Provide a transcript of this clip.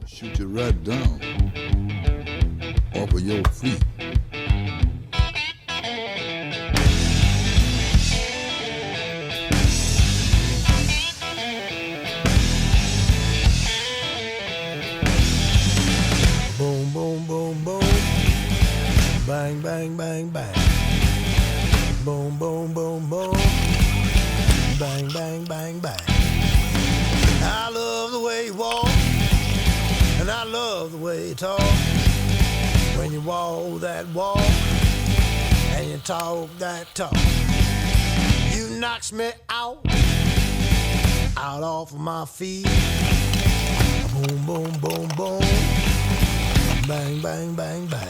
shoot you right down off of your feet. Boom, boom, boom, boom. Bang, bang, bang, bang. Boom, boom, boom, boom. Bang, bang, bang, bang. I love the way you walk, and I love the way you talk. When you walk that walk, and you talk that talk, you knocks me out off of my feet. Boom, boom, boom, boom. Bang, bang, bang, bang.